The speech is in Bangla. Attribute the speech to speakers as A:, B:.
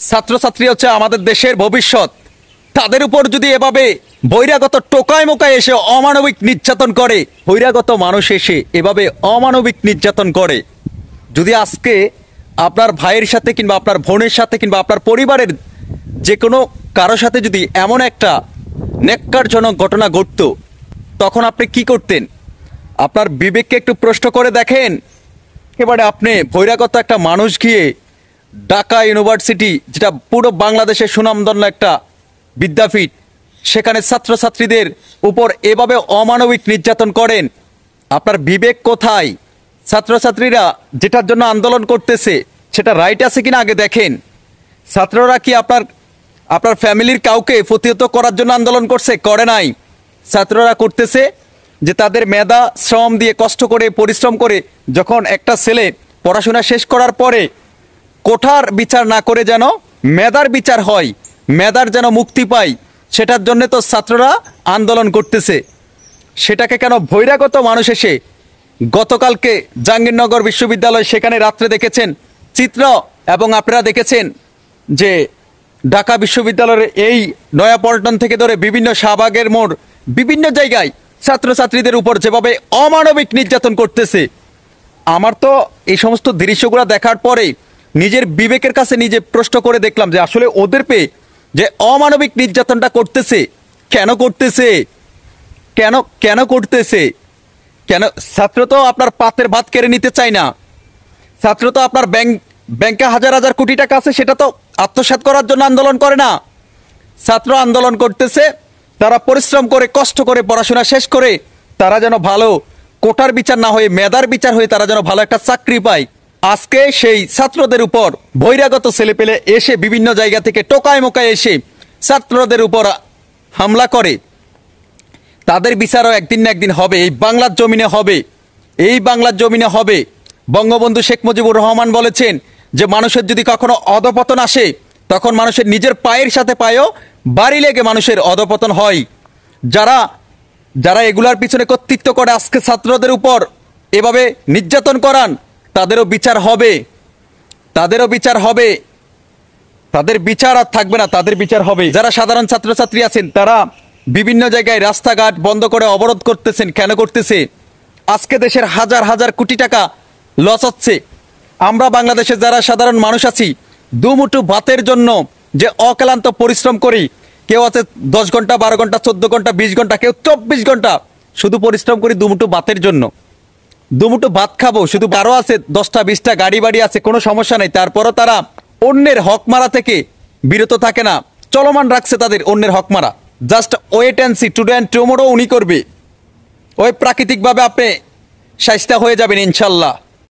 A: ছাত্রছাত্রী হচ্ছে আমাদের দেশের ভবিষ্যৎ। তাদের উপর যদি এভাবে বহিরাগত টোকায় মোকায় এসে অমানবিক নির্যাতন করে, বহিরাগত মানুষ এসে এভাবে অমানবিক নির্যাতন করে, যদি আজকে আপনার ভাইয়ের সাথে কিংবা আপনার বোনের সাথে কিংবা আপনার পরিবারের যে কোনো কারো সাথে যদি এমন একটা ন্যাক্কারজনক ঘটনা ঘটতো, তখন আপনি কি করতেন? আপনার বিবেককে একটু প্রশ্ন করে দেখেন। এবারে আপনি বহিরাগত একটা মানুষ গিয়ে ঢাকা ইউনিভার্সিটি, যেটা পুরো বাংলাদেশের সুনামধন্য একটা বিদ্যাপীঠ, সেখানে ছাত্রছাত্রীদের উপর এভাবে অমানবিক নির্যাতন করেন, আপনার বিবেক কোথায়? ছাত্রছাত্রীরা যেটার জন্য আন্দোলন করতেছে সেটা রাইট আছে কিনা আগে দেখেন। ছাত্ররা কি আপনার ফ্যামিলির কাউকে প্রতিহত করার জন্য আন্দোলন করছে? করে নাই। ছাত্ররা করতেছে যে তাদের মেধা শ্রম দিয়ে কষ্ট করে পরিশ্রম করে যখন একটা ছেলে পড়াশোনা শেষ করার পরে কোঠার বিচার না করে যেন মেধার বিচার হয়, মেধার যেন মুক্তি পায়, সেটার জন্য তো ছাত্ররা আন্দোলন করতেছে। সেটাকে কেন বহিরাগত মানুষ এসে গতকালকে জাহাঙ্গীরনগর বিশ্ববিদ্যালয়, সেখানে রাত্রে দেখেছেন চিত্র, এবং আপনারা দেখেছেন যে ঢাকা বিশ্ববিদ্যালয়ের এই নয়াপল্টন থেকে ধরে বিভিন্ন শাহবাগের মোড়, বিভিন্ন জায়গায় ছাত্রছাত্রীদের উপর যেভাবে অমানবিক নির্যাতন করতেছে। আমার তো এই সমস্ত দৃশ্যগুলো দেখার পরে নিজের বিবেকের কাছে নিজে প্রশ্ন করে দেখলাম যে আসলে ওদের পেয়ে যে অমানবিক নির্যাতনটা করতেছে, কেন করতেছে? কেন করতেছে? কেন? ছাত্র তো আপনার পাতের ভাত কেড়ে নিতে চায় না। ছাত্র তো আপনার ব্যাংকে হাজার হাজার কোটি টাকা আছে, সেটা তো আত্মসাৎ করার জন্য আন্দোলন করে না। ছাত্র আন্দোলন করতেছে তারা পরিশ্রম করে কষ্ট করে পড়াশোনা শেষ করে তারা যেন ভালো কোটার বিচার না হয়ে মেধার বিচার হয়ে তারা যেন ভালো একটা চাকরি পায়। আজকে সেই ছাত্রদের উপর বহিরাগত ছেলেপেলে এসে বিভিন্ন জায়গা থেকে টোকায় মোকায় এসে ছাত্রদের উপর হামলা করে। তাদের বিচারও একদিন না একদিন হবে, এই বাংলার জমিনে হবে, এই বাংলার জমিনে হবে। বঙ্গবন্ধু শেখ মুজিবুর রহমান বলেছেন যে মানুষের যদি কখনো অধপতন আসে, তখন মানুষের নিজের পায়ের সাথে পায়েও বাড়ি লেগে মানুষের অধপতন হয়। যারা এগুলার পিছনে কর্তৃত্ব করে আজকে ছাত্রদের উপর এভাবে নির্যাতন করান, তাদেরও বিচার হবে, তাদেরও বিচার হবে। তাদের বিচার আর থাকবে না, তাদের বিচার হবে। যারা সাধারণ ছাত্রছাত্রী আছেন তারা বিভিন্ন জায়গায় রাস্তাঘাট বন্ধ করে অবরোধ করতেছেন, কেন করতেছে? আজকে দেশের হাজার হাজার কোটি টাকা লস হচ্ছে। আমরা বাংলাদেশে যারা সাধারণ মানুষ আছি, দুমুঠো ভাতের জন্য যে অক্লান্ত পরিশ্রম করি, কেউ আছে 10 ঘন্টা 12 ঘন্টা 14 ঘন্টা 20 ঘন্টা, কেউ 24 ঘন্টা শুধু পরিশ্রম করি দুমুঠো ভাতের জন্য। দুমুঠো ভাত খাবো শুধু, আরও আছে 10টা 20টা গাড়ি বাড়ি আছে, কোনো সমস্যা নেই, তারপরও তারা অন্যের হক মারা থেকে বিরত থাকে না, চলমান রাখছে তাদের অন্যের হক মারা। Just wait and see, today and tomorrow উনি করবে। ওই প্রাকৃতিকভাবে আপনি শায়েস্তা হয়ে যাবেন ইনশাল্লাহ।